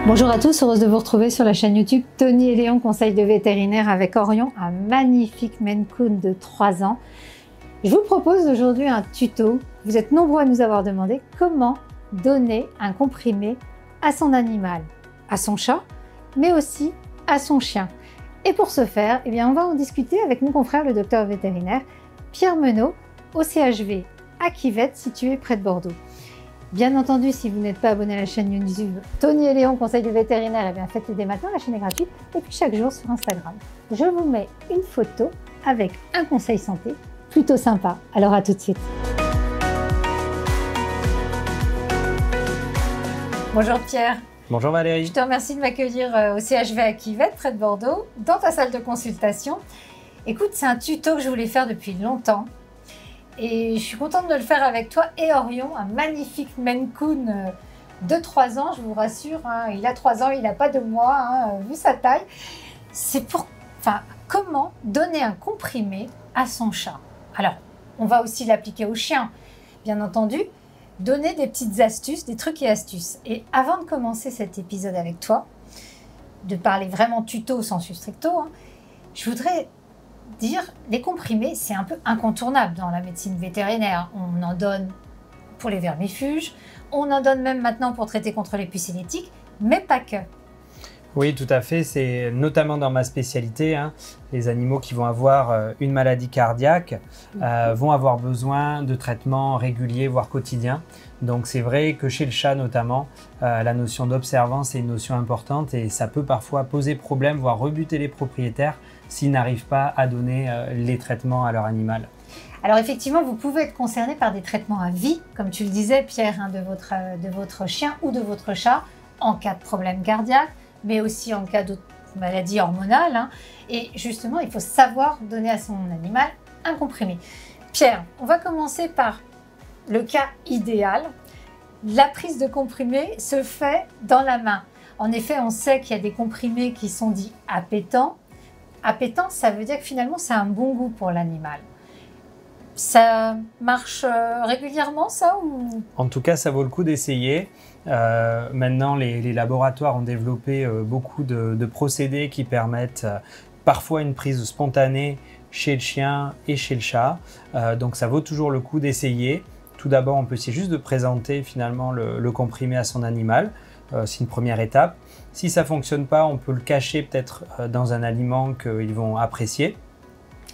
Bonjour à tous, heureuse de vous retrouver sur la chaîne YouTube Tony et Léon, conseil de vétérinaire avec Orion, un magnifique Maine Coon de 3 ans. Je vous propose aujourd'hui un tuto. Vous êtes nombreux à nous avoir demandé comment donner un comprimé à son animal, à son chat, mais aussi à son chien. Et pour ce faire, eh bien, on va en discuter avec mon confrère, le docteur vétérinaire Pierre Menot, au CHV à Quivet, situé près de Bordeaux. Bien entendu, si vous n'êtes pas abonné à la chaîne YouTube Tony et Léon, conseil de vétérinaire, eh bien faites-le dès maintenant, la chaîne est gratuite. Et puis chaque jour sur Instagram, je vous mets une photo avec un conseil santé plutôt sympa. Alors à tout de suite. Bonjour Pierre. Bonjour Valérie. Je te remercie de m'accueillir au CHV à Quivet, près de Bordeaux, dans ta salle de consultation. Écoute, c'est un tuto que je voulais faire depuis longtemps. Et je suis contente de le faire avec toi et Orion, un magnifique Maine Coon de 3 ans, je vous rassure. Hein, il a 3 ans, il n'a pas de mois, hein, vu sa taille. C'est comment donner un comprimé à son chat. Alors, on va aussi l'appliquer au chien, bien entendu. Donner des petites astuces, des trucs et astuces. Et avant de commencer cet épisode avec toi, de parler vraiment tuto sensu stricto, hein, je voudrais dire, les comprimés, c'est un peu incontournable dans la médecine vétérinaire. On en donne pour les vermifuges, on en donne même maintenant pour traiter contre les pucellétiques, mais pas que. Oui, tout à fait. C'est notamment dans ma spécialité, hein, les animaux qui vont avoir une maladie cardiaque vont avoir besoin de traitements réguliers, voire quotidiens. Donc c'est vrai que chez le chat notamment, la notion d'observance est une notion importante et ça peut parfois poser problème, voire rebuter les propriétaires s'ils n'arrivent pas à donner les traitements à leur animal. Alors effectivement, vous pouvez être concerné par des traitements à vie, comme tu le disais Pierre, hein, de votre chien ou de votre chat, en cas de problème cardiaque, mais aussi en cas d'autres maladies hormonales. Hein. Et justement, il faut savoir donner à son animal un comprimé. Pierre, on va commencer par le cas idéal. La prise de comprimé se fait dans la main. En effet, on sait qu'il y a des comprimés qui sont dits appétants. Appétant, ça veut dire que finalement, ça a un bon goût pour l'animal. Ça marche régulièrement, ça ou... En tout cas, ça vaut le coup d'essayer. Maintenant, les laboratoires ont développé beaucoup de procédés qui permettent parfois une prise spontanée chez le chien et chez le chat. Donc, ça vaut toujours le coup d'essayer. Tout d'abord, on peut essayer juste de présenter finalement le comprimé à son animal. C'est une première étape. Si ça ne fonctionne pas, on peut le cacher peut-être dans un aliment qu'ils vont apprécier.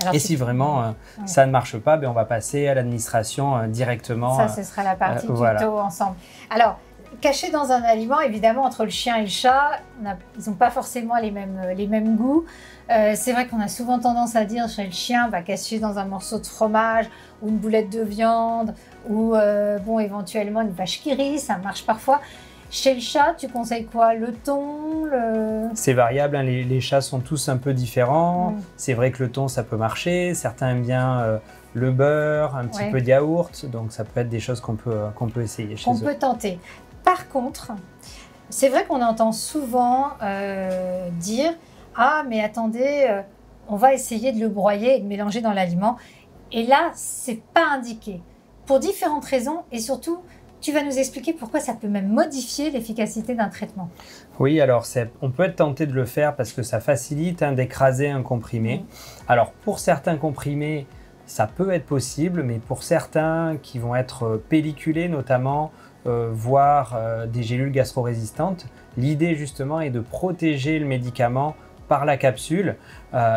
Alors, et si vraiment ça ne marche pas, ben on va passer à l'administration directement. Ça, ce sera la partie tuto ensemble. Alors, caché dans un aliment, évidemment, entre le chien et le chat, ils n'ont pas forcément les mêmes goûts. C'est vrai qu'on a souvent tendance à dire chez le chien, caché dans un morceau de fromage ou une boulette de viande ou bon, éventuellement une vache qui rit, ça marche parfois. Chez le chat, tu conseilles quoi? Le thon C'est variable, hein, les chats sont tous un peu différents. C'est vrai que le thon, ça peut marcher. Certains aiment bien le beurre, un petit peu de yaourt. Donc, ça peut être des choses qu'on peut essayer chez eux. On peut tenter. Par contre, c'est vrai qu'on entend souvent dire « Ah, mais attendez, on va essayer de le broyer et de mélanger dans l'aliment. » Et là, c'est pas indiqué. Pour différentes raisons et surtout, tu vas nous expliquer pourquoi ça peut même modifier l'efficacité d'un traitement. Oui, alors on peut être tenté de le faire parce que ça facilite d'écraser un comprimé. Alors pour certains comprimés, ça peut être possible, mais pour certains qui vont être pelliculés notamment, voire des gélules gastro-résistantes, l'idée justement est de protéger le médicament par la capsule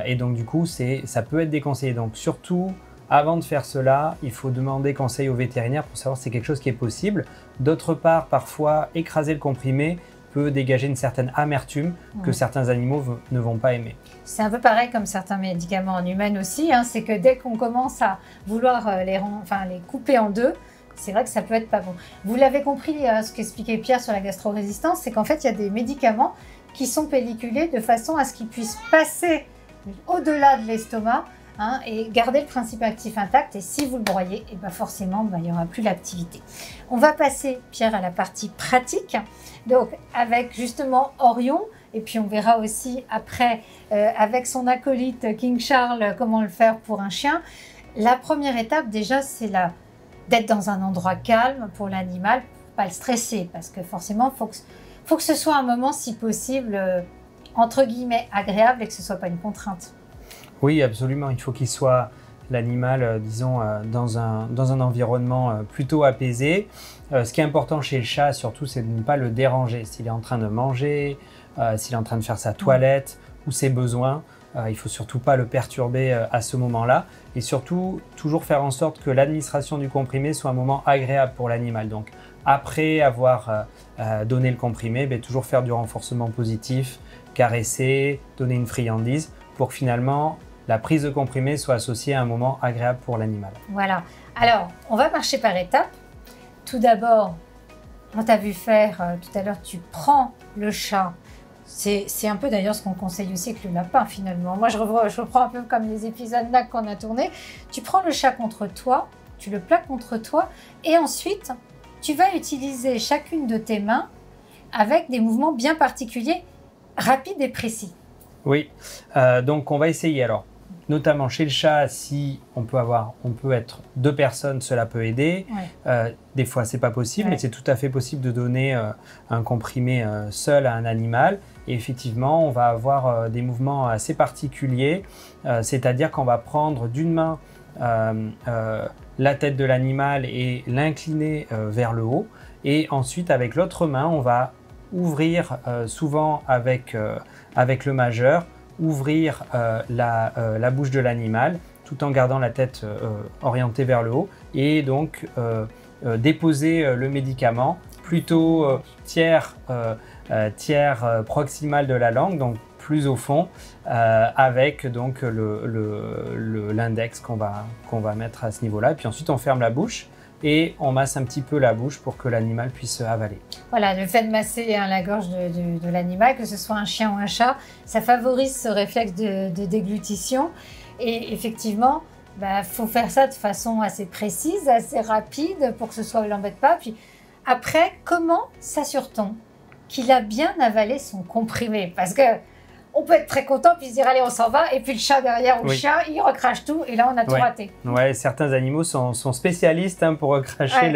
et donc du coup ça peut être déconseillé. Donc surtout, avant de faire cela, il faut demander conseil au vétérinaire pour savoir si c'est quelque chose qui est possible. D'autre part, parfois, écraser le comprimé peut dégager une certaine amertume que certains animaux ne vont pas aimer. C'est un peu pareil comme certains médicaments en humaine aussi, hein, c'est que dès qu'on commence à vouloir les couper en deux, c'est vrai que ça peut être pas bon. Vous l'avez compris, ce qu'expliquait Pierre sur la gastro-résistance, c'est qu'en fait, il y a des médicaments qui sont pelliculés de façon à ce qu'ils puissent passer au-delà de l'estomac, hein, et garder le principe actif intact. Et si vous le broyez, et forcément, il n'y aura plus l'activité. On va passer, Pierre, à la partie pratique. Donc, avec justement Orion, et puis on verra aussi après, avec son acolyte King Charles, comment le faire pour un chien. La première étape, déjà, c'est d'être dans un endroit calme pour l'animal, pas le stresser, parce que forcément, faut que ce soit un moment, si possible, entre guillemets, agréable et que ce ne soit pas une contrainte. Oui, absolument. Il faut qu'il soit l'animal, disons, dans un environnement plutôt apaisé. Ce qui est important chez le chat, surtout, c'est de ne pas le déranger. S'il est en train de manger, s'il est en train de faire sa toilette ou ses besoins, il ne faut surtout pas le perturber à ce moment-là. Et surtout, toujours faire en sorte que l'administration du comprimé soit un moment agréable pour l'animal. Donc, après avoir donné le comprimé, toujours faire du renforcement positif, caresser, donner une friandise pour que finalement la prise de comprimé soit associée à un moment agréable pour l'animal. Voilà. Alors, on va marcher par étapes. Tout d'abord, on t'a vu faire tout à l'heure, tu prends le chat. C'est un peu d'ailleurs ce qu'on conseille aussi avec le lapin finalement. Moi, je reprends un peu comme les épisodes là qu'on a tournés. Tu prends le chat contre toi, tu le plaques contre toi et ensuite, tu vas utiliser chacune de tes mains avec des mouvements bien particuliers, rapides et précis. Oui, donc on va essayer alors. Notamment chez le chat, si on peut être 2 personnes, cela peut aider. Ouais. Des fois, c'est pas possible, mais c'est tout à fait possible de donner un comprimé seul à un animal. Et effectivement, on va avoir des mouvements assez particuliers, c'est-à-dire qu'on va prendre d'une main la tête de l'animal et l'incliner vers le haut. Et ensuite, avec l'autre main, on va ouvrir souvent avec le majeur, ouvrir la bouche de l'animal tout en gardant la tête orientée vers le haut et donc déposer le médicament plutôt tiers proximal de la langue, donc plus au fond, avec donc l'index qu'on va mettre à ce niveau-là. Et puis ensuite on ferme la bouche et on masse un petit peu la bouche pour que l'animal puisse avaler. Voilà, le fait de masser la gorge de l'animal, que ce soit un chien ou un chat, ça favorise ce réflexe de déglutition. Et effectivement, faut faire ça de façon assez précise, assez rapide pour que ce soit l'embête pas. Puis après, comment s'assure-t-on qu'il a bien avalé son comprimé? Parce que on peut être très content puis se dire allez on s'en va et puis le chat derrière ou le chien il recrache tout et là on a tout raté. Ouais, certains animaux sont spécialistes pour recracher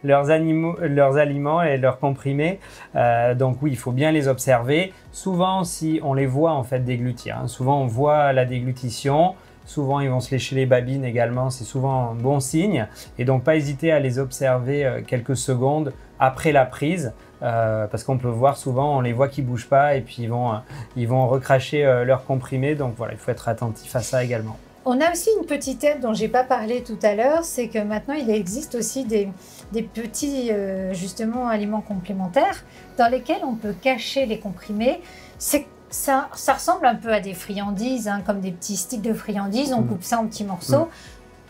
leurs aliments et leurs comprimés. Donc oui, il faut bien les observer. Souvent, si on les voit en fait déglutir, souvent on voit la déglutition. Souvent, ils vont se lécher les babines également, c'est souvent un bon signe. Et donc, pas hésiter à les observer quelques secondes après la prise, parce qu'on peut voir souvent, on les voit qui ne bougent pas et puis ils vont recracher leur comprimé. Donc voilà, il faut être attentif à ça également. On a aussi une petite aide dont je n'ai pas parlé tout à l'heure, c'est que maintenant, il existe aussi des petits justement aliments complémentaires dans lesquels on peut cacher les comprimés. Ça ressemble un peu à des friandises, comme des petits sticks de friandises. On coupe ça en petits morceaux,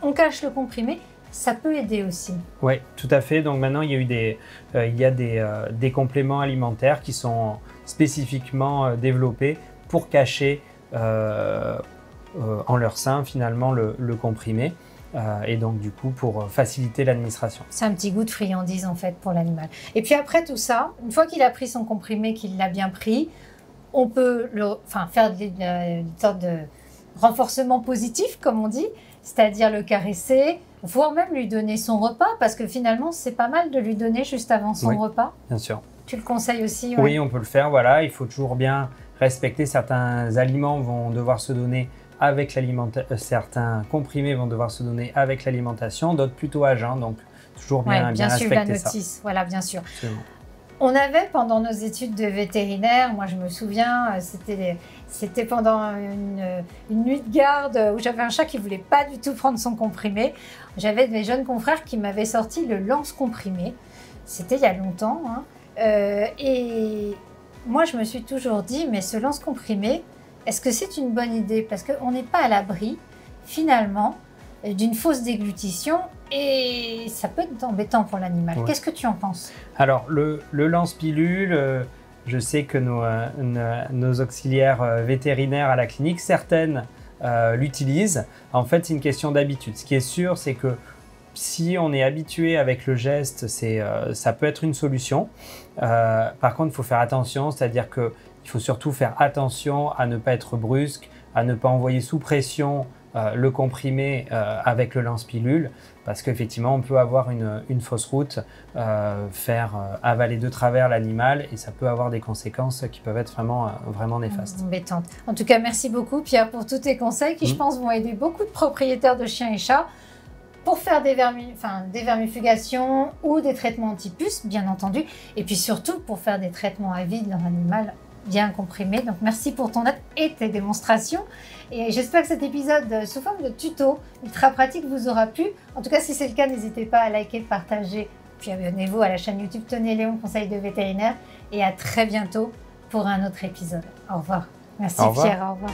on cache le comprimé. Ça peut aider aussi. Oui, tout à fait. Donc maintenant, il y a des compléments alimentaires qui sont spécifiquement développés pour cacher en leur sein finalement le comprimé. Et donc du coup pour faciliter l'administration. C'est un petit goût de friandise en fait pour l'animal. Et puis après tout ça, une fois qu'il a pris son comprimé, qu'il l'a bien pris, on peut faire une sorte de renforcement positif, comme on dit, c'est-à-dire le caresser, voire même lui donner son repas, parce que finalement, c'est pas mal de lui donner juste avant son repas. Bien sûr. Tu le conseilles aussi? Oui, on peut le faire, voilà. Il faut toujours bien respecter. Certains aliments vont devoir se donner avec l'alimentation, certains comprimés vont devoir se donner avec l'alimentation, d'autres plutôt à jeun, donc toujours bien respecter la notice. Ça. Voilà, bien sûr. Absolument. On avait pendant nos études de vétérinaire, moi je me souviens, c'était pendant une nuit de garde où j'avais un chat qui ne voulait pas du tout prendre son comprimé. J'avais des jeunes confrères qui m'avaient sorti le lance-comprimé. C'était il y a longtemps. Et moi je me suis toujours dit, mais ce lance-comprimé, est-ce que c'est une bonne idée? Parce qu'on n'est pas à l'abri, finalement, d'une fausse déglutition. Et ça peut être embêtant pour l'animal. Ouais. Qu'est-ce que tu en penses? Alors, le lance-pilule, je sais que nos auxiliaires vétérinaires à la clinique, certaines l'utilisent. En fait, c'est une question d'habitude. Ce qui est sûr, c'est que si on est habitué avec le geste, ça peut être une solution. Par contre, il faut faire attention, c'est-à-dire qu'il faut surtout faire attention à ne pas être brusque, à ne pas envoyer sous pression le comprimé avec le lance-pilule, parce qu'effectivement, on peut avoir une fausse route, faire avaler de travers l'animal, et ça peut avoir des conséquences qui peuvent être vraiment néfastes. Embêtantes. En tout cas, merci beaucoup Pierre pour tous tes conseils qui, je pense, vont aider beaucoup de propriétaires de chiens et chats pour faire des vermifugations ou des traitements anti-puces, bien entendu, et puis surtout pour faire des traitements à vie de leur animal bien comprimé. Donc merci pour ton aide et tes démonstrations. Et j'espère que cet épisode sous forme de tuto ultra pratique vous aura plu. En tout cas, si c'est le cas, n'hésitez pas à liker, partager, puis abonnez-vous à la chaîne YouTube Tony et Léon, conseil de vétérinaire. Et à très bientôt pour un autre épisode. Au revoir. Merci Pierre, au revoir.